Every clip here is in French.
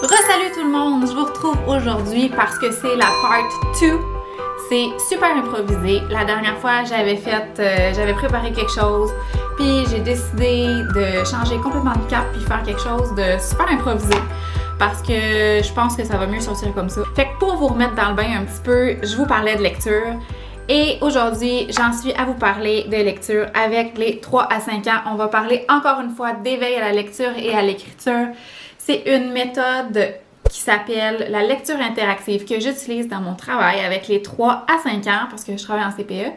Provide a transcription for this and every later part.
Salut tout le monde, je vous retrouve aujourd'hui parce que c'est la part 2. C'est super improvisé. La dernière fois, j'avais préparé quelque chose, puis j'ai décidé de changer complètement de cap puis faire quelque chose de super improvisé parce que je pense que ça va mieux sortir comme ça. Fait que pour vous remettre dans le bain un petit peu, je vous parlais de lecture. Et aujourd'hui, j'en suis à vous parler de lecture avec les 3 à 5 ans. On va parler encore une fois d'éveil à la lecture et à l'écriture. C'est une méthode qui s'appelle la lecture interactive que j'utilise dans mon travail avec les 3 à 5 ans parce que je travaille en CPE,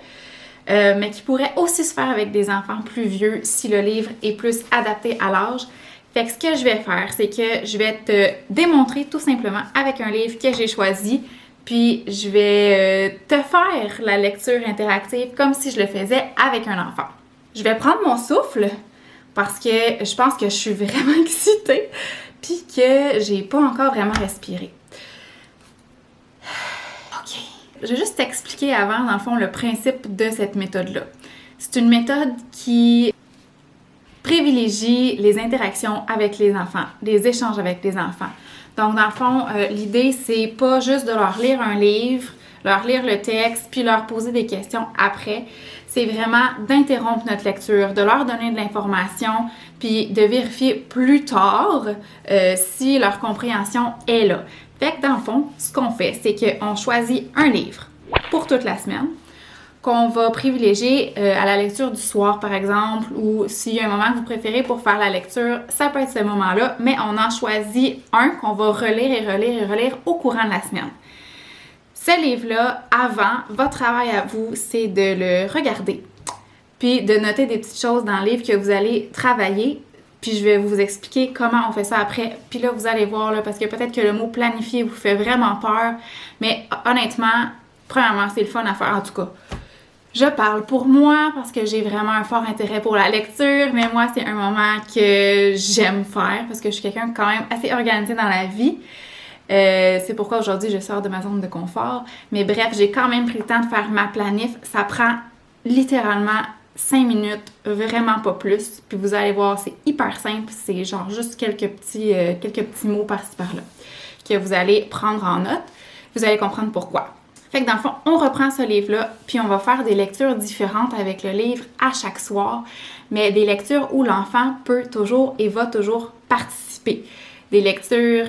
mais qui pourrait aussi se faire avec des enfants plus vieux si le livre est plus adapté à l'âge. Fait que ce que je vais faire, c'est que je vais te démontrer tout simplement avec un livre que j'ai choisi, puis je vais te faire la lecture interactive comme si je le faisais avec un enfant. Je vais prendre mon souffle parce que je pense que je suis vraiment excitée puis que j'ai pas encore vraiment respiré. OK. Je vais juste t'expliquer avant, dans le fond, le principe de cette méthode-là. C'est une méthode qui privilégie les interactions avec les enfants, les échanges avec les enfants. Donc, dans le fond, l'idée, c'est pas juste de leur lire un livre, leur lire le texte, puis leur poser des questions après. C'est vraiment d'interrompre notre lecture, de leur donner de l'information, puis de vérifier plus tard si leur compréhension est là. Fait que dans le fond, ce qu'on fait, c'est qu'on choisit un livre pour toute la semaine, qu'on va privilégier à la lecture du soir, par exemple, ou s'il y a un moment que vous préférez pour faire la lecture, ça peut être ce moment-là, mais on en choisit un qu'on va relire et relire et relire au courant de la semaine. Ce livre-là, avant, votre travail à vous, c'est de le regarder, puis de noter des petites choses dans le livre que vous allez travailler, puis je vais vous expliquer comment on fait ça après. Puis là, vous allez voir, là, parce que peut-être que le mot planifier vous fait vraiment peur, mais honnêtement, premièrement, c'est le fun à faire en tout cas. Je parle pour moi parce que j'ai vraiment un fort intérêt pour la lecture, mais moi, c'est un moment que j'aime faire parce que je suis quelqu'un quand même assez organisé dans la vie. C'est pourquoi aujourd'hui, je sors de ma zone de confort. Mais bref, j'ai quand même pris le temps de faire ma planif. Ça prend littéralement 5 minutes, vraiment pas plus. Puis vous allez voir, c'est hyper simple. C'est genre juste quelques petits mots par-ci par-là que vous allez prendre en note. Vous allez comprendre pourquoi. Fait que dans le fond, on reprend ce livre-là, puis on va faire des lectures différentes avec le livre à chaque soir, mais des lectures où l'enfant peut toujours et va toujours participer. Des lectures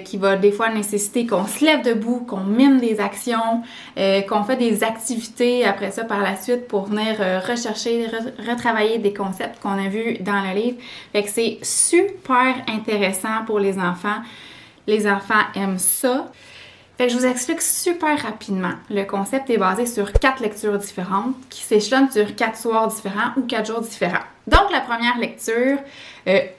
qui vont des fois nécessiter qu'on se lève debout, qu'on mime des actions, qu'on fait des activités après ça par la suite pour venir rechercher, retravailler des concepts qu'on a vus dans le livre. Fait que c'est super intéressant pour les enfants. Les enfants aiment ça. Fait que je vous explique super rapidement. Le concept est basé sur 4 lectures différentes qui s'échelonnent sur 4 soirs différents ou 4 jours différents. Donc, la première lecture,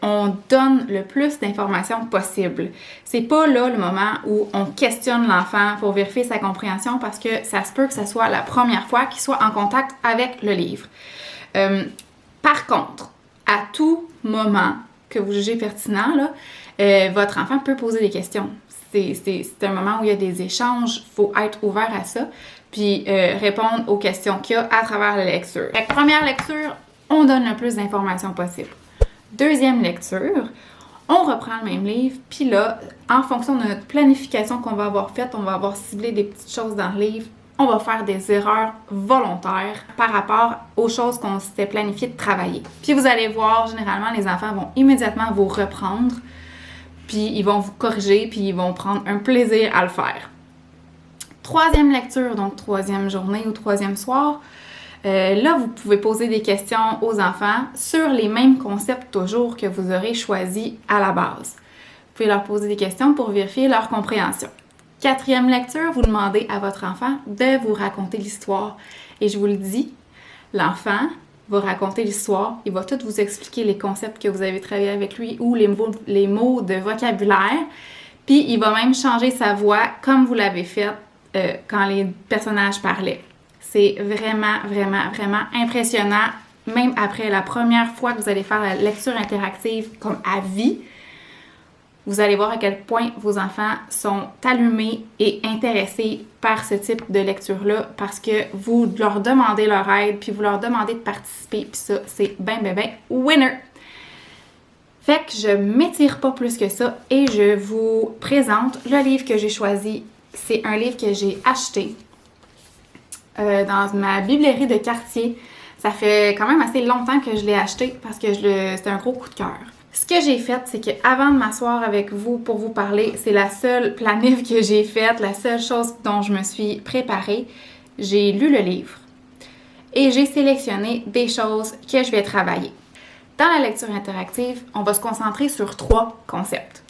on donne le plus d'informations possible. C'est pas là le moment où on questionne l'enfant pour vérifier sa compréhension parce que ça se peut que ce soit la première fois qu'il soit en contact avec le livre. Par contre, à tout moment que vous jugez pertinent, là, votre enfant peut poser des questions. C'est un moment où il y a des échanges, il faut être ouvert à ça, puis répondre aux questions qu'il y a à travers la lecture. Fait que première lecture, on donne le plus d'informations possible. Deuxième lecture, on reprend le même livre, puis là, en fonction de notre planification qu'on va avoir faite, on va avoir ciblé des petites choses dans le livre, on va faire des erreurs volontaires par rapport aux choses qu'on s'était planifié de travailler. Puis vous allez voir, généralement, les enfants vont immédiatement vous reprendre, puis ils vont vous corriger, puis ils vont prendre un plaisir à le faire. Troisième lecture, donc troisième journée ou troisième soir, là, vous pouvez poser des questions aux enfants sur les mêmes concepts toujours que vous aurez choisis à la base. Vous pouvez leur poser des questions pour vérifier leur compréhension. Quatrième lecture, vous demandez à votre enfant de vous raconter l'histoire. Et je vous le dis, l'enfant va raconter l'histoire, il va tout vous expliquer les concepts que vous avez travaillé avec lui ou les mots de vocabulaire, puis il va même changer sa voix comme vous l'avez fait quand les personnages parlaient. C'est vraiment, vraiment, vraiment impressionnant, même après la première fois que vous allez faire la lecture interactive comme à vie. Vous allez voir à quel point vos enfants sont allumés et intéressés par ce type de lecture-là parce que vous leur demandez leur aide, puis vous leur demandez de participer, puis ça, c'est ben winner! Fait que je m'étire pas plus que ça et je vous présente le livre que j'ai choisi. C'est un livre que j'ai acheté dans ma bibliothèque de quartier. Ça fait quand même assez longtemps que je l'ai acheté parce que c'était un gros coup de cœur. Ce que j'ai fait, c'est qu'avant de m'asseoir avec vous pour vous parler, c'est la seule planif que j'ai faite, la seule chose dont je me suis préparée. J'ai lu le livre et j'ai sélectionné des choses que je vais travailler. Dans la lecture interactive, on va se concentrer sur 3 concepts.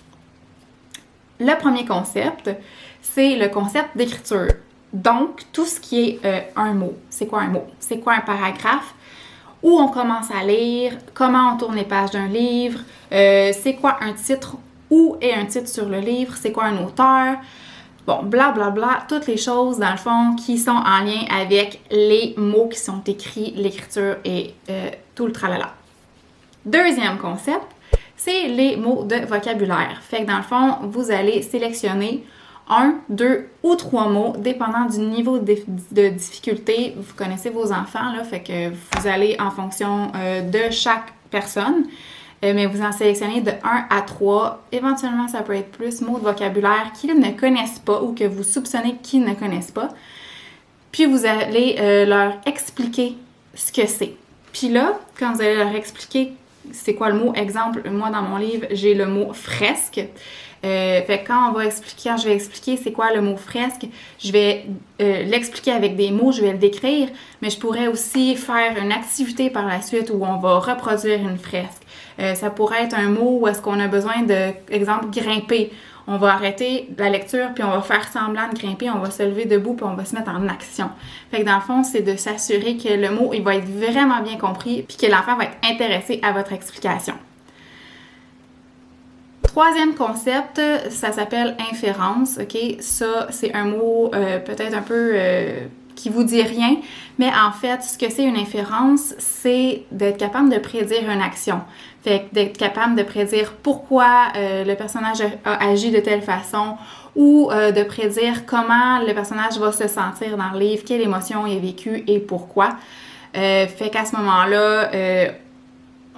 Le premier concept, c'est le concept d'écriture. Donc, tout ce qui est un mot. C'est quoi un mot? C'est quoi un paragraphe? Où on commence à lire? Comment on tourne les pages d'un livre? C'est quoi un titre? Où est un titre sur le livre? C'est quoi un auteur? Bon, blablabla, bla, bla, toutes les choses, dans le fond, qui sont en lien avec les mots qui sont écrits, l'écriture et tout le tralala. Deuxième concept, c'est les mots de vocabulaire. Fait que dans le fond, vous allez sélectionner 1, 2 ou 3 mots, dépendant du niveau de difficulté. Vous connaissez vos enfants, là, fait que vous allez en fonction de chaque personne, mais vous en sélectionnez de 1 à 3. Éventuellement, ça peut être plus mots de vocabulaire qu'ils ne connaissent pas ou que vous soupçonnez qu'ils ne connaissent pas. Puis vous allez leur expliquer ce que c'est. Puis là, quand vous allez leur expliquer c'est quoi le mot, exemple, moi dans mon livre, j'ai le mot fresque. Fait que quand je vais expliquer c'est quoi le mot fresque, je vais l'expliquer avec des mots, je vais le décrire, mais je pourrais aussi faire une activité par la suite où on va reproduire une fresque. Ça pourrait être un mot où est-ce qu'on a besoin de, exemple, grimper. On va arrêter la lecture, puis on va faire semblant de grimper, on va se lever debout, puis on va se mettre en action. Fait que dans le fond, c'est de s'assurer que le mot, il va être vraiment bien compris, puis que l'enfant va être intéressé à votre explication. Troisième concept, ça s'appelle inférence, ok? Ça, c'est un mot peut-être un peu qui vous dit rien, mais en fait, ce que c'est une inférence, c'est d'être capable de prédire une action. Fait que d'être capable de prédire pourquoi le personnage a agi de telle façon ou de prédire comment le personnage va se sentir dans le livre, quelle émotion il a vécue et pourquoi. Fait qu'à ce moment-là,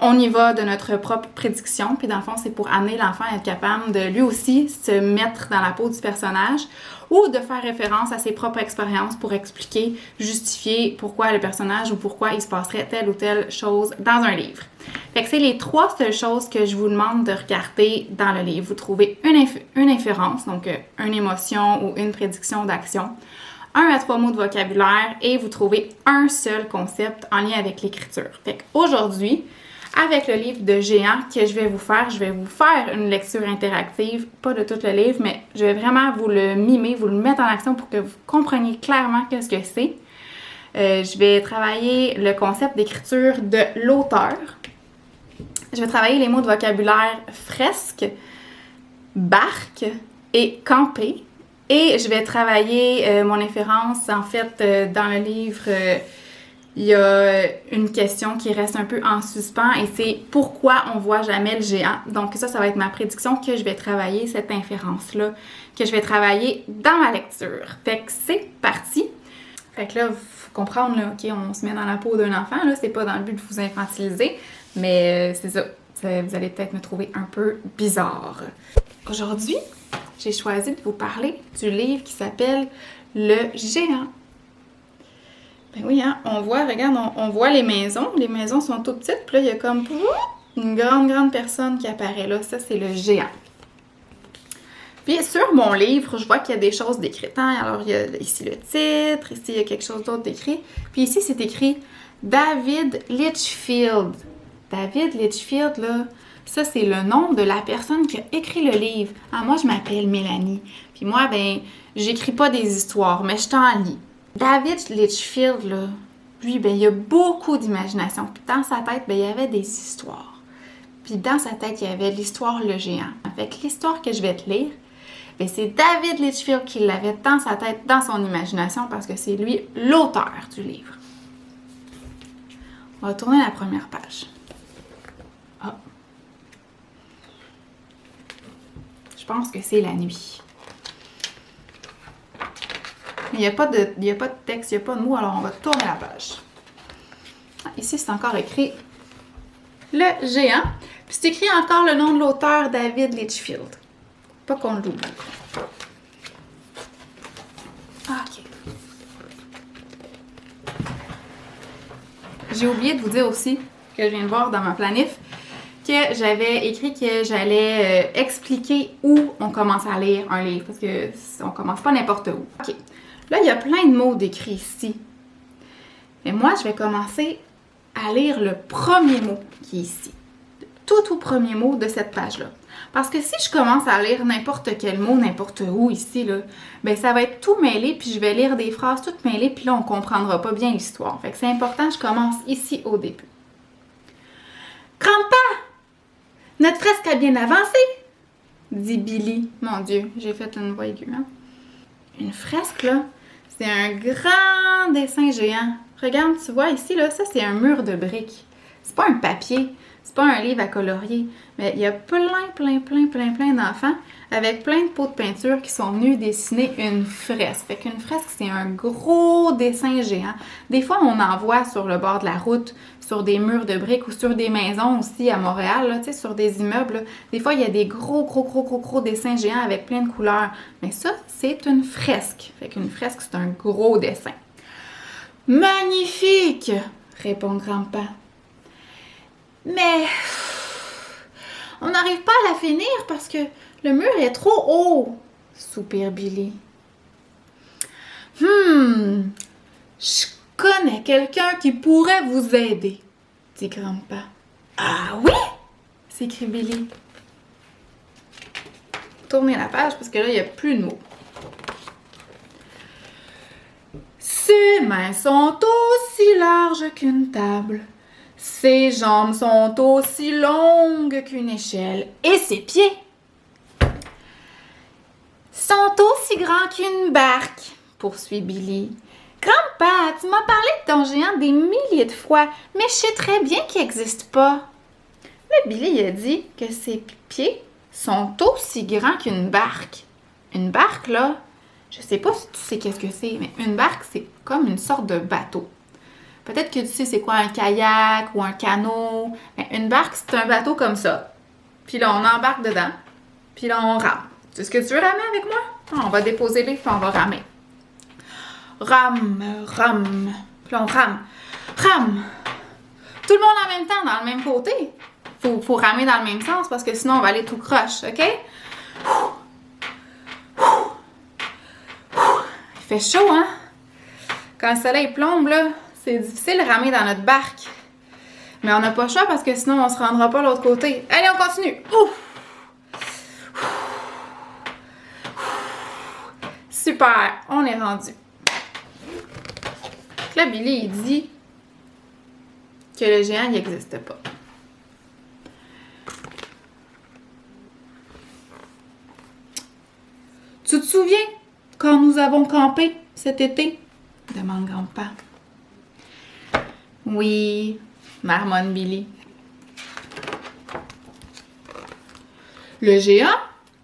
on y va de notre propre prédiction, puis dans le fond, c'est pour amener l'enfant à être capable de lui aussi se mettre dans la peau du personnage ou de faire référence à ses propres expériences pour expliquer, justifier pourquoi le personnage ou pourquoi il se passerait telle ou telle chose dans un livre. Fait que c'est les 3 seules choses que je vous demande de regarder dans le livre. Vous trouvez une inférence, donc une émotion ou une prédiction d'action, 1 à 3 mots de vocabulaire et vous trouvez un seul concept en lien avec l'écriture. Fait qu'aujourd'hui, avec le livre de Géant que je vais vous faire une lecture interactive, pas de tout le livre, mais je vais vraiment vous le mimer, vous le mettre en action pour que vous compreniez clairement qu'est-ce que c'est. Je vais travailler le concept d'écriture de l'auteur. Je vais travailler les mots de vocabulaire fresque, barque et camper. Et je vais travailler mon inférence, en fait, dans le livre... il y a une question qui reste un peu en suspens et c'est pourquoi on voit jamais le géant. Donc ça va être ma prédiction que je vais travailler, cette inférence-là, que je vais travailler dans ma lecture. Fait que c'est parti! Fait que là, il faut comprendre, là, OK, on se met dans la peau d'un enfant, là, c'est pas dans le but de vous infantiliser, mais c'est ça. Vous allez peut-être me trouver un peu bizarre. Aujourd'hui, j'ai choisi de vous parler du livre qui s'appelle Le Géant. Ben oui, hein, on voit, regarde, on voit les maisons. Les maisons sont toutes petites, puis là, il y a comme une grande personne qui apparaît là. Ça, c'est le géant. Puis sur mon livre, je vois qu'il y a des choses décrites. Hein? Alors, il y a ici le titre, ici, il y a quelque chose d'autre d'écrit. Puis ici, c'est écrit David Litchfield. David Litchfield, là, ça, c'est le nom de la personne qui a écrit le livre. Ah, moi, je m'appelle Mélanie. Puis moi, ben, j'écris pas des histoires, mais je t'en lis. David Litchfield, là, lui, ben, il a beaucoup d'imagination. Puis dans sa tête, ben, il y avait des histoires. Puis dans sa tête, il y avait l'histoire Le Géant. Fait que l'histoire que je vais te lire, ben, c'est David Litchfield qui l'avait dans sa tête, dans son imagination, parce que c'est lui l'auteur du livre. On va tourner la première page. Ah. Je pense que c'est la nuit. Mais il n'y a pas de texte, il n'y a pas de mots, alors on va tourner la page. Ah, ici, c'est encore écrit Le Géant. Puis c'est écrit encore le nom de l'auteur, David Litchfield. Pas qu'on l'oublie. OK. J'ai oublié de vous dire aussi, que je viens de voir dans ma planif, que j'avais écrit que j'allais expliquer où on commence à lire un livre, parce que on commence pas n'importe où. OK. Là, il y a plein de mots décrits ici. Mais moi, je vais commencer à lire le premier mot qui est ici. Tout premier mot de cette page-là. Parce que si je commence à lire n'importe quel mot, n'importe où ici, là, ben ça va être tout mêlé, puis je vais lire des phrases toutes mêlées, puis là, on comprendra pas bien l'histoire. Fait que c'est important, je commence ici au début. Grandpa! Notre fresque a bien avancé! Dit Billy. Mon Dieu, j'ai fait une voix aiguë, hein? Une fresque, là, c'est un grand dessin géant. Regarde, tu vois ici, là, ça, c'est un mur de briques. C'est pas un papier. C'est pas un livre à colorier, mais il y a plein d'enfants avec plein de pots de peinture qui sont venus dessiner une fresque. Fait qu'une fresque, c'est un gros dessin géant. Des fois, on en voit sur le bord de la route, sur des murs de briques ou sur des maisons aussi à Montréal, là, tu sais, sur des immeubles. Là. Des fois, il y a des gros dessins géants avec plein de couleurs. Mais ça, c'est une fresque. Fait qu'une fresque, c'est un gros dessin. Magnifique! Répond Grandpa. Mais on n'arrive pas à la finir parce que le mur est trop haut, soupire Billy. Je connais quelqu'un qui pourrait vous aider, dit Grandpa. Ah oui? S'écrie Billy. Tournez la page parce que là, il n'y a plus de mots. Ses mains sont aussi larges qu'une table. Ses jambes sont aussi longues qu'une échelle et ses pieds sont aussi grands qu'une barque, poursuit Billy. Grandpa, tu m'as parlé de ton géant des milliers de fois, mais je sais très bien qu'il n'existe pas. Mais Billy a dit que ses pieds sont aussi grands qu'une barque. Une barque, là, je sais pas si tu sais qu'est-ce que c'est, mais une barque, c'est comme une sorte de bateau. Peut-être que tu sais c'est quoi un kayak ou un canot. Mais une barque, c'est un bateau comme ça. Puis là, on embarque dedans. Puis là, on rame. C'est ce que tu veux ramer avec moi? On va déposer les puis on va ramer. Rame. Puis là, on rame. Rame. Tout le monde en même temps, dans le même côté. Faut ramer dans le même sens parce que sinon, on va aller tout croche, OK? Il fait chaud, hein? Quand le soleil plombe, là, c'est difficile de ramer dans notre barque. Mais on n'a pas le choix parce que sinon, on se rendra pas de l'autre côté. Allez, on continue. Super, on est rendu. Là, Billy, il dit que le géant n'existe pas. Tu te souviens quand nous avons campé cet été? Demande Grandpa. Oui, marmonne Billy. Le géant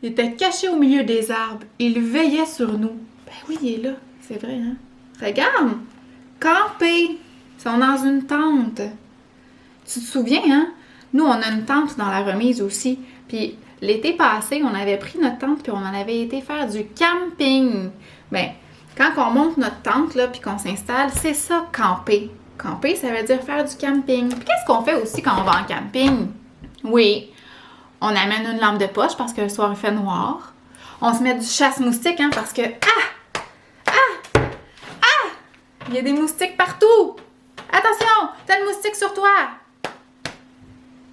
était caché au milieu des arbres. Il veillait sur nous. Ben oui, il est là. C'est vrai, hein? Regarde! Camper! Ils sont dans une tente. Tu te souviens, hein? Nous, on a une tente dans la remise aussi. Puis l'été passé, on avait pris notre tente puis on en avait été faire du camping. Ben, quand on monte notre tente, là, puis qu'on s'installe, c'est ça, camper. Camper, ça veut dire faire du camping. Puis qu'est-ce qu'on fait aussi quand on va en camping? Oui, on amène une lampe de poche parce que le soir, il fait noir. On se met du chasse-moustique, hein, parce que... Il y a des moustiques partout! Attention! T'as le moustique sur toi!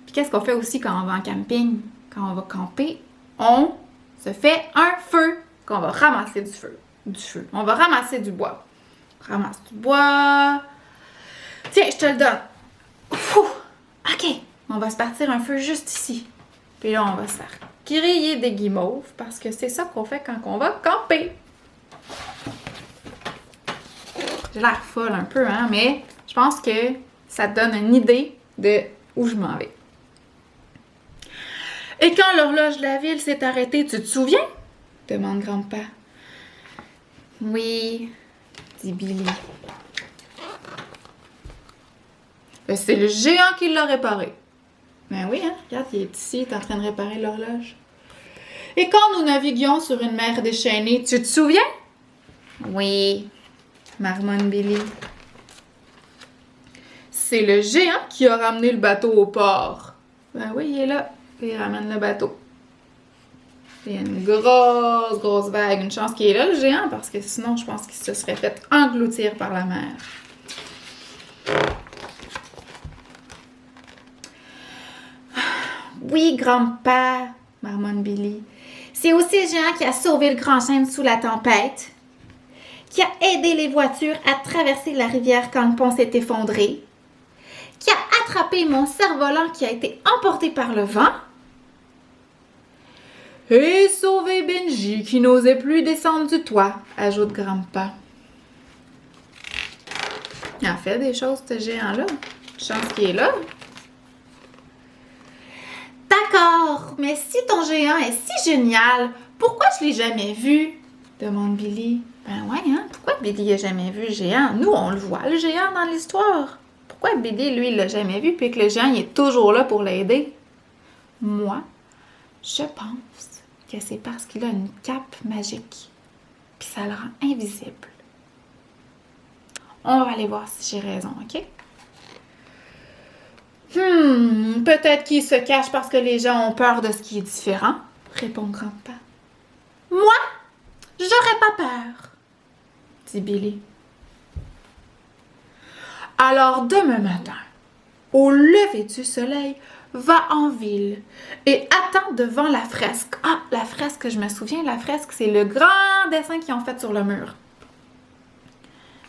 Puis qu'est-ce qu'on fait aussi quand on va en camping? Quand on va camper, on se fait un feu. Qu'on va ramasser du feu. On va ramasser du bois. Ramasse du bois. Tiens, je te le donne. Ouh, OK. On va se partir un feu juste ici. Puis là, on va se faire griller des guimauves parce que c'est ça qu'on fait quand on va camper. J'ai l'air folle un peu, hein, mais je pense que ça te donne une idée de où je m'en vais. Et quand l'horloge de la ville s'est arrêtée, tu te souviens? Demande Grandpa. Oui, dit Billy. C'est le géant qui l'a réparé. Ben oui, hein? Regarde, il est ici, il est en train de réparer l'horloge. Et quand nous naviguions sur une mer déchaînée, tu te souviens? Oui, marmonne Billy. C'est le géant qui a ramené le bateau au port. Ben oui, il est là. Il ramène le bateau. Il y a une grosse vague. Une chance qu'il est là, le géant, parce que sinon, je pense qu'il se serait fait engloutir par la mer. Oui, grand-père, marmonne Billy. C'est aussi le géant qui a sauvé le grand chêne sous la tempête, qui a aidé les voitures à traverser la rivière quand le pont s'est effondré, qui a attrapé mon cerf-volant qui a été emporté par le vent, et sauvé Benji qui n'osait plus descendre du toit, ajoute grand-père. Il en fait des choses, ce géant-là. Chance qu'il est là. D'accord, mais si ton géant est si génial, pourquoi je l'ai jamais vu? Demande Billy. Ben ouais, hein? Pourquoi Billy n'a jamais vu le géant? Nous, on le voit, le géant, dans l'histoire. Pourquoi Billy, lui, il l'a jamais vu, puis que le géant, il est toujours là pour l'aider? Moi, je pense que c'est parce qu'il a une cape magique, puis ça le rend invisible. On va aller voir si j'ai raison, OK? Peut-être qu'il se cache parce que les gens ont peur de ce qui est différent, répond grand-père. Moi, j'aurais pas peur, dit Billy. Alors demain matin, au lever du soleil, va en ville et attends devant la fresque. Ah, la fresque, je me souviens, la fresque, c'est le grand dessin qu'ils ont fait sur le mur.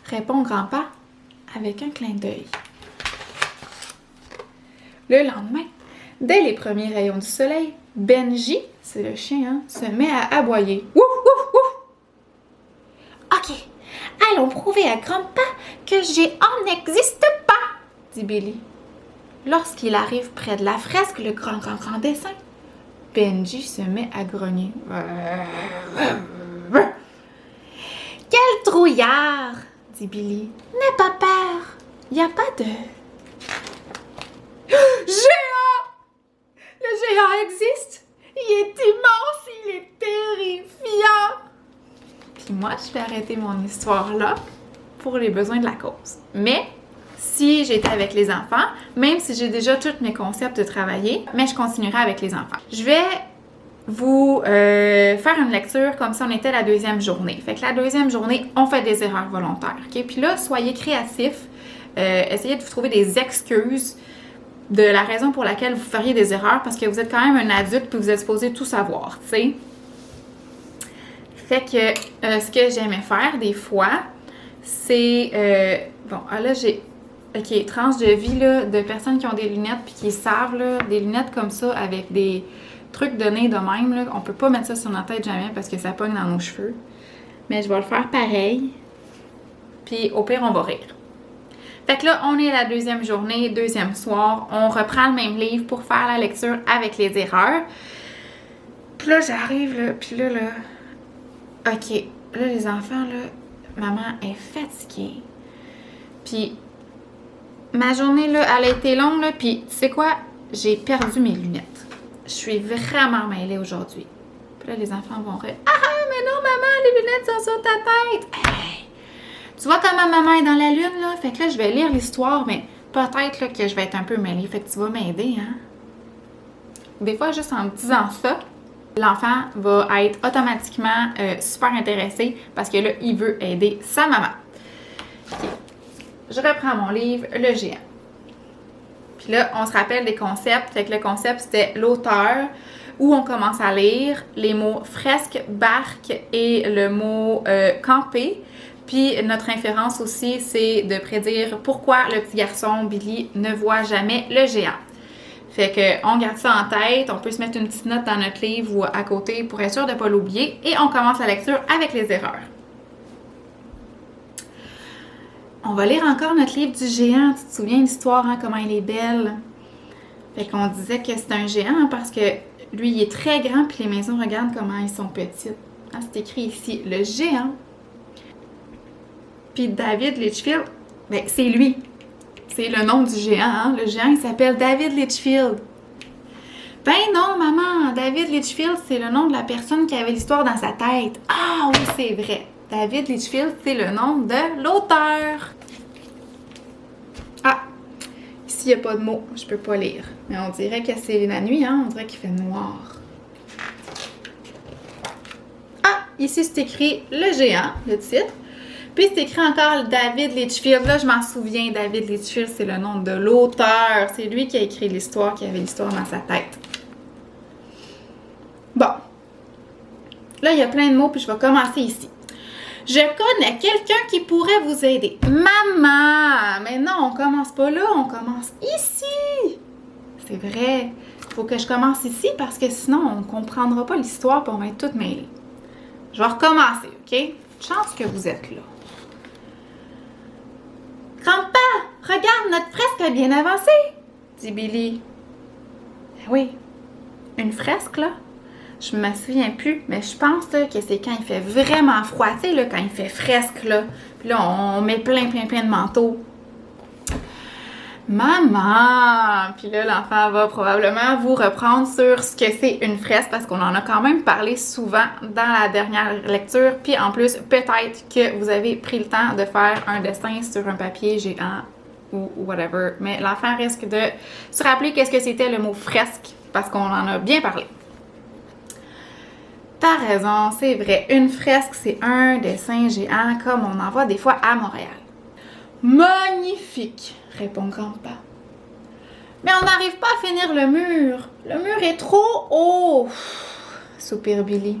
Répond grand-père avec un clin d'œil. Le lendemain, dès les premiers rayons du soleil, Benji, c'est le chien, hein, se met à aboyer. Ouf, ouf, ouf! OK, allons prouver à grand-père que géant n'existe pas, dit Billy. Lorsqu'il arrive près de la fresque, le grand dessin, Benji se met à grogner. Quel trouillard, dit Billy. N'aie pas peur, il n'y a pas de... Géant! Le géant existe! Il est immense, il est terrifiant! Puis moi, je vais arrêter mon histoire là pour les besoins de la cause. Mais si j'étais avec les enfants, même si j'ai déjà tous mes concepts de travailler, mais je continuerai avec les enfants. Je vais vous faire une lecture comme si on était la deuxième journée. Fait que la deuxième journée, on fait des erreurs volontaires. OK? Puis là, soyez créatifs. Essayez de vous trouver des excuses de la raison pour laquelle vous feriez des erreurs parce que vous êtes quand même un adulte puis vous êtes supposé tout savoir, tu sais. Fait que ce que j'aimais faire des fois, c'est... bon, là, j'ai... OK, tranche de vie là, de personnes qui ont des lunettes puis qui savent, là, des lunettes comme ça avec des trucs de nez de même, là. On peut pas mettre ça sur notre tête jamais parce que ça pogne dans nos cheveux. Mais je vais le faire pareil. Puis au pire, on va rire. Fait que là, on est la deuxième journée, deuxième soir. On reprend le même livre pour faire la lecture avec les erreurs. Puis là, j'arrive, là, puis là... OK, là, les enfants, là, maman est fatiguée. Puis ma journée, là, elle a été longue, là, puis tu sais quoi? J'ai perdu mes lunettes. Je suis vraiment mêlée aujourd'hui. Puis là, les enfants vont rire. Ah, mais non, maman, les lunettes sont sur ta tête! Hey! Tu vois quand ma maman est dans la lune, là? Fait que là, je vais lire l'histoire, mais peut-être là, que je vais être un peu mêlée. Fait que tu vas m'aider, hein? Des fois, juste en me disant ça, l'enfant va être automatiquement super intéressé parce que là, il veut aider sa maman. Okay. Je reprends mon livre, Le géant. Puis là, on se rappelle des concepts. Fait que le concept, c'était l'auteur, où on commence à lire les mots fresque, barque et le mot camper. Puis notre inférence aussi, c'est de prédire pourquoi le petit garçon Billy ne voit jamais le géant. Fait que on garde ça en tête, on peut se mettre une petite note dans notre livre ou à côté pour être sûr de ne pas l'oublier. Et on commence la lecture avec les erreurs. On va lire encore notre livre du géant. Tu te souviens de l'histoire, hein, comment il est belle? Fait qu'on disait que c'est un géant hein, parce que lui, il est très grand puis les maisons, regarde comment ils sont petites. Hein, c'est écrit ici, le géant. Puis David Litchfield, ben c'est lui. C'est le nom du géant. Hein? Le géant, il s'appelle David Litchfield. Ben non, maman, David Litchfield, c'est le nom de la personne qui avait l'histoire dans sa tête. Ah oui, c'est vrai. David Litchfield, c'est le nom de l'auteur. Ah, ici, il n'y a pas de mots, je peux pas lire. Mais on dirait que c'est la nuit, hein? On dirait qu'il fait noir. Ah, ici, c'est écrit Le Géant, le titre. Puis c'est écrit encore David Litchfield. Là, je m'en souviens, David Litchfield, c'est le nom de l'auteur. C'est lui qui a écrit l'histoire, qui avait l'histoire dans sa tête. Bon. Là, il y a plein de mots, puis je vais commencer ici. Je connais quelqu'un qui pourrait vous aider. Maman! Mais non, on commence pas là, on commence ici. C'est vrai. Il faut que je commence ici parce que sinon, on ne comprendra pas l'histoire et on va être toutes mêlées. Je vais recommencer, OK? Chance que vous êtes là. Grand-père, regarde, notre fresque a bien avancé, dit Billy. Oui, une fresque, là? Je me souviens plus, mais je pense là, que c'est quand il fait vraiment froid, tu sais, là, quand il fait fresque, là. Puis là, on met plein de manteaux. Maman! Puis là, l'enfant va probablement vous reprendre sur ce que c'est une fresque parce qu'on en a quand même parlé souvent dans la dernière lecture. Puis en plus, peut-être que vous avez pris le temps de faire un dessin sur un papier géant ou whatever. Mais l'enfant risque de se rappeler qu'est-ce que c'était le mot fresque parce qu'on en a bien parlé. T'as raison, c'est vrai. Une fresque, c'est un dessin géant comme on en voit des fois à Montréal. Magnifique, répond grand-père. Mais on n'arrive pas à finir le mur. Le mur est trop haut, soupire Billy.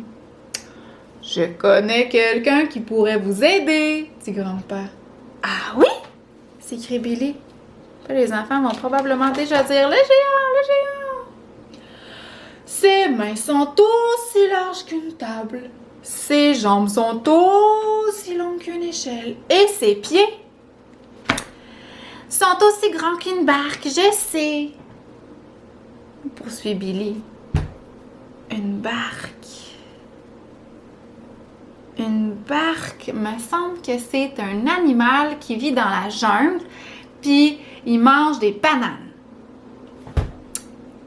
Je connais quelqu'un qui pourrait vous aider, dit grand-père. Ah oui? S'écrie Billy. Les enfants vont probablement déjà dire le géant, le géant. Ses mains sont aussi larges qu'une table. Ses jambes sont aussi longues qu'une échelle. Et ses pieds sont aussi grands qu'une barque, je sais. Poursuit Billy. Une barque. Une barque, me semble que c'est un animal qui vit dans la jungle, puis il mange des bananes.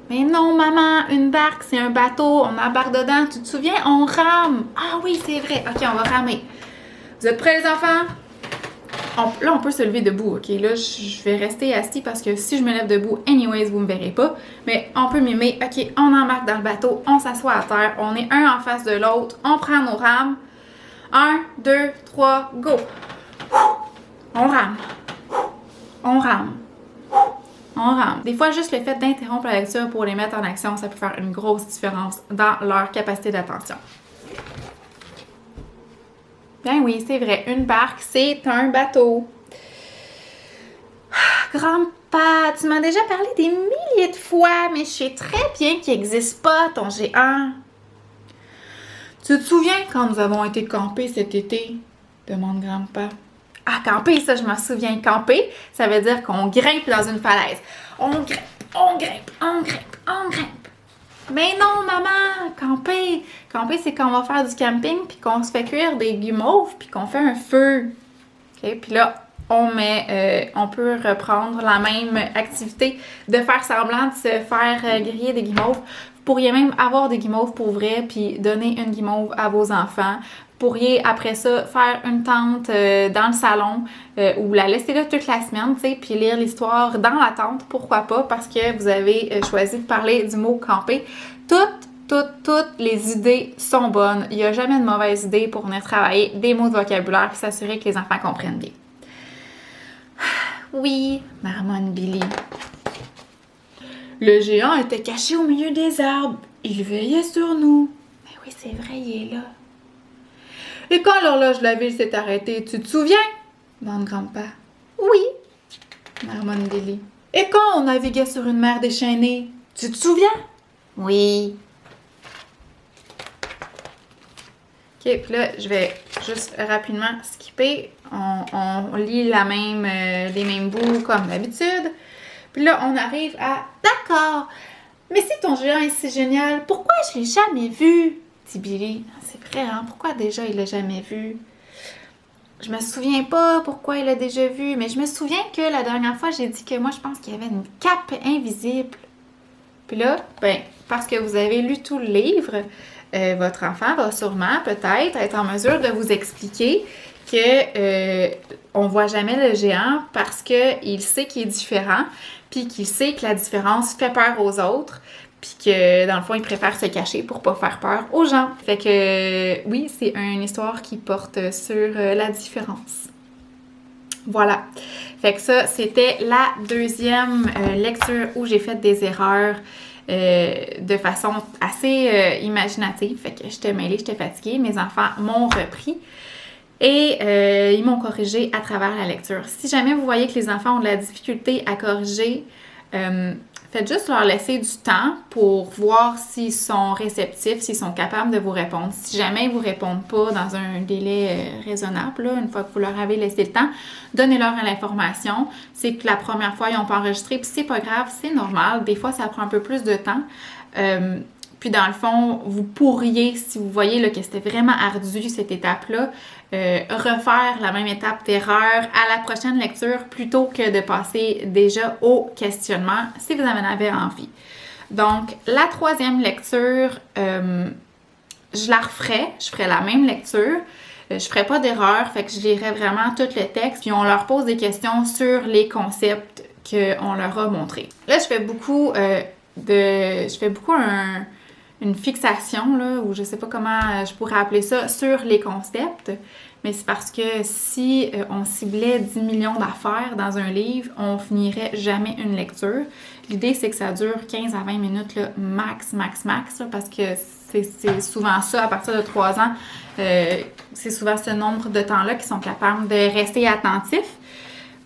Mais non, maman, une barque, c'est un bateau, on embarque dedans, tu te souviens, on rame. Ah oui, c'est vrai, ok, on va ramer. Vous êtes prêts, les enfants? Là, on peut se lever debout, ok? Là, je vais rester assis parce que si je me lève debout, anyways, vous me verrez pas. Mais on peut mimer, ok, on embarque dans le bateau, on s'assoit à terre, on est un en face de l'autre, on prend nos rames. 1, 2, 3, go! On rame. On rame. On rame. Des fois, juste le fait d'interrompre la lecture pour les mettre en action, ça peut faire une grosse différence dans leur capacité d'attention. Ben oui, c'est vrai. Une barque, c'est un bateau. Grand-père, tu m'as déjà parlé des milliers de fois, mais je sais très bien qu'il n'existe pas ton géant. Tu te souviens quand nous avons été camper cet été? Demande grand-père. Ah, camper, ça, je m'en souviens. Camper, ça veut dire qu'on grimpe dans une falaise. On grimpe, on grimpe, on grimpe, on grimpe. Mais non, maman, camper. Camper, c'est quand on va faire du camping, puis qu'on se fait cuire des guimauves, puis qu'on fait un feu. OK? Puis là, on peut reprendre la même activité de faire semblant de se faire griller des guimauves. Vous pourriez même avoir des guimauves pour vrai, puis donner une guimauve à vos enfants. Vous pourriez, après ça, faire une tente dans le salon ou la laisser là toute la semaine, tu sais, puis lire l'histoire dans la tente, pourquoi pas, parce que vous avez choisi de parler du mot « camper ». Toutes les idées sont bonnes. Il n'y a jamais de mauvaise idée pour venir travailler des mots de vocabulaire et s'assurer que les enfants comprennent bien. Oui, marmonne Billy. Le géant était caché au milieu des arbres. Il veillait sur nous. Mais oui, c'est vrai, il est là. Et quand l'horloge de la ville s'est arrêtée, tu te souviens? Demande grand-père. Oui, marmonne Billy. Et quand on naviguait sur une mer déchaînée, tu te souviens? Oui. OK, puis là, je vais juste rapidement skipper. On lit les mêmes bouts comme d'habitude. Puis là, on arrive à « D'accord, mais si ton géant est si génial, pourquoi je l'ai jamais vu? » dit Billy. C'est vrai, hein? Pourquoi déjà il l'a jamais vu? Je me souviens pas pourquoi il l'a déjà vu, mais je me souviens que la dernière fois, j'ai dit que moi, je pense qu'il y avait une cape invisible. Puis là, ben, parce que vous avez lu tout le livre, votre enfant va sûrement peut-être être en mesure de vous expliquer que on voit jamais le géant parce qu'il sait qu'il est différent, puis qu'il sait que la différence fait peur aux autres, puis que dans le fond, il préfère se cacher pour pas faire peur aux gens. Fait que oui, c'est une histoire qui porte sur la différence. Voilà. Fait que ça, c'était la deuxième lecture où j'ai fait des erreurs de façon assez imaginative. Fait que j'étais mêlée, j'étais fatiguée. Mes enfants m'ont repris et ils m'ont corrigé à travers la lecture. Si jamais vous voyez que les enfants ont de la difficulté à corriger, faites juste leur laisser du temps pour voir s'ils sont réceptifs, s'ils sont capables de vous répondre. Si jamais ils ne vous répondent pas dans un délai raisonnable, là, une fois que vous leur avez laissé le temps, donnez-leur l'information. C'est que la première fois, ils n'ont pas enregistré, puis c'est pas grave, c'est normal. Des fois, ça prend un peu plus de temps. Puis dans le fond, vous pourriez, si vous voyez là, que c'était vraiment ardu cette étape-là, refaire la même étape d'erreur à la prochaine lecture plutôt que de passer déjà au questionnement si vous en avez envie. Donc, la troisième lecture, je la referai, je ferai la même lecture. Je ferai pas d'erreur, fait que je lirai vraiment tout le texte, puis on leur pose des questions sur les concepts qu'on leur a montrés. Là, je fais beaucoup une fixation, là, ou je sais pas comment je pourrais appeler ça, sur les concepts, mais c'est parce que si on ciblait 10 millions d'affaires dans un livre, on finirait jamais une lecture. L'idée, c'est que ça dure 15 à 20 minutes, là, max, là, parce que c'est souvent ça, à partir de 3 ans, c'est souvent ce nombre de temps-là qu'ils sont capables de rester attentifs.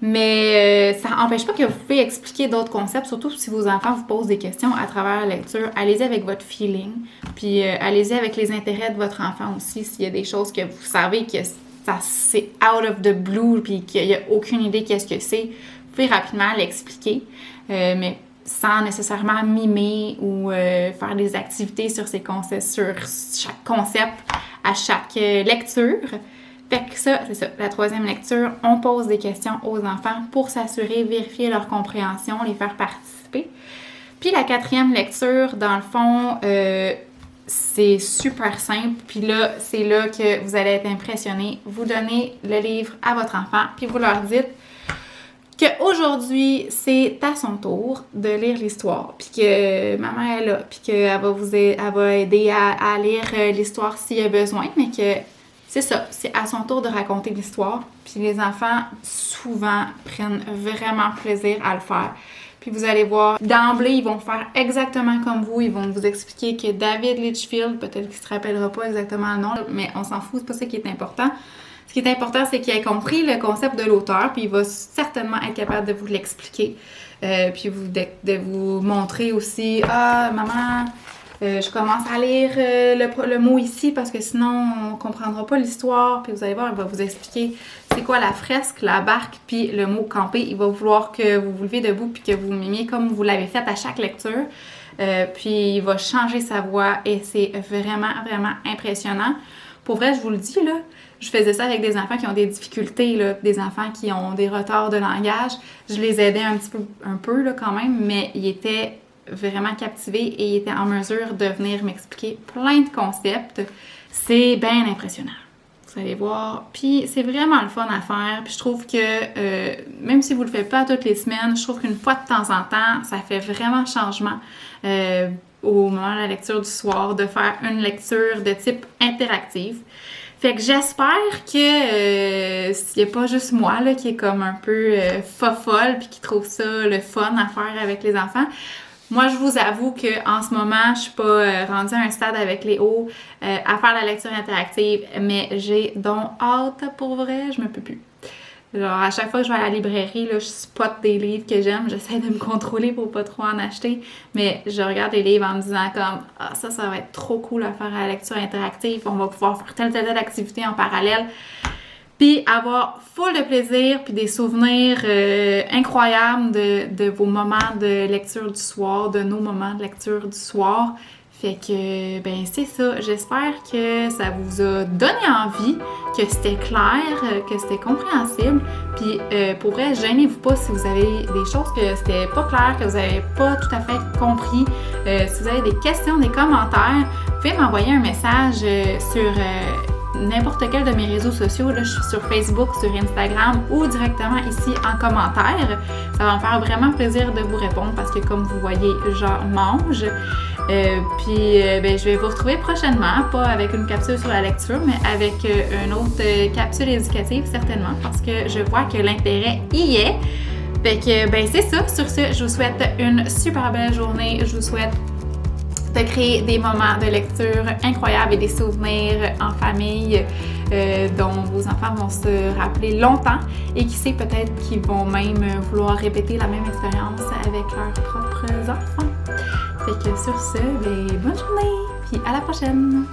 Mais ça n'empêche pas que vous pouvez expliquer d'autres concepts, surtout si vos enfants vous posent des questions à travers la lecture. Allez-y avec votre feeling, puis allez-y avec les intérêts de votre enfant aussi. S'il y a des choses que vous savez que ça c'est out of the blue, puis qu'il n'y a aucune idée qu'est-ce que c'est, vous pouvez rapidement l'expliquer, mais sans nécessairement mimer ou faire des activités sur ces concepts, sur chaque concept à chaque lecture. Fait que ça, c'est ça. La troisième lecture, on pose des questions aux enfants pour s'assurer, vérifier leur compréhension, les faire participer. Puis la quatrième lecture, dans le fond, c'est super simple. Puis là, c'est là que vous allez être impressionnés. Vous donnez le livre à votre enfant, puis vous leur dites qu'aujourd'hui, c'est à son tour de lire l'histoire, puis que maman est là, puis qu'elle va aider à lire l'histoire s'il y a besoin, mais que c'est ça, c'est à son tour de raconter l'histoire. Puis les enfants, souvent, prennent vraiment plaisir à le faire. Puis vous allez voir, d'emblée, ils vont faire exactement comme vous. Ils vont vous expliquer que David Litchfield, peut-être qu'il ne se rappellera pas exactement le nom, mais on s'en fout, c'est pas ça qui est important. Ce qui est important, c'est qu'il ait compris le concept de l'auteur, puis il va certainement être capable de vous l'expliquer. Puis de vous montrer aussi, « Ah, maman... je commence à lire le mot ici parce que sinon on ne comprendra pas l'histoire. » Puis vous allez voir, il va vous expliquer c'est quoi la fresque, la barque, puis le mot camper. Il va vouloir que vous vous levez debout puis que vous mimiez comme vous l'avez fait à chaque lecture. Puis il va changer sa voix et c'est vraiment, vraiment impressionnant. Pour vrai, je vous le dis, là, je faisais ça avec des enfants qui ont des difficultés, là, des enfants qui ont des retards de langage. Je les aidais un peu là, quand même, mais ils étaient vraiment captivé et il était en mesure de venir m'expliquer plein de concepts. C'est bien impressionnant. Vous allez voir. Puis c'est vraiment le fun à faire. Puis je trouve que même si vous le faites pas toutes les semaines, je trouve qu'une fois de temps en temps, ça fait vraiment changement au moment de la lecture du soir de faire une lecture de type interactive. Fait que j'espère que s'il n'y a pas juste moi là, qui est comme un peu folle puis qui trouve ça le fun à faire avec les enfants. Moi, je vous avoue qu'en ce moment, je suis pas rendue à un stade avec Léo à faire la lecture interactive, mais j'ai donc hâte pour vrai, je me peux plus. Genre, à chaque fois que je vais à la librairie, là, je spot des livres que j'aime, j'essaie de me contrôler pour pas trop en acheter, mais je regarde les livres en me disant comme « Ah, ça va être trop cool à faire à la lecture interactive, on va pouvoir faire telle activité en parallèle. » Puis avoir full de plaisir, puis des souvenirs incroyables de vos moments de lecture du soir, de nos moments de lecture du soir. Fait que, ben c'est ça. J'espère que ça vous a donné envie, que c'était clair, que c'était compréhensible. Puis, pour vrai, gênez-vous pas si vous avez des choses que c'était pas clair, que vous avez pas tout à fait compris. Si vous avez des questions, des commentaires, vous pouvez m'envoyer un message sur n'importe quel de mes réseaux sociaux. Là, je suis sur Facebook, sur Instagram ou directement ici en commentaire. Ça va me faire vraiment plaisir de vous répondre parce que comme vous voyez, j'en mange. Ben, je vais vous retrouver prochainement, pas avec une capsule sur la lecture, mais avec une autre capsule éducative certainement parce que je vois que l'intérêt y est. Fait que, ben c'est ça. Sur ce, je vous souhaite une super belle journée. Je vous souhaite de créer des moments de lecture incroyables et des souvenirs en famille dont vos enfants vont se rappeler longtemps et qui sait peut-être qu'ils vont même vouloir répéter la même expérience avec leurs propres enfants. Fait que sur ce, ben, bonne journée, puis à la prochaine!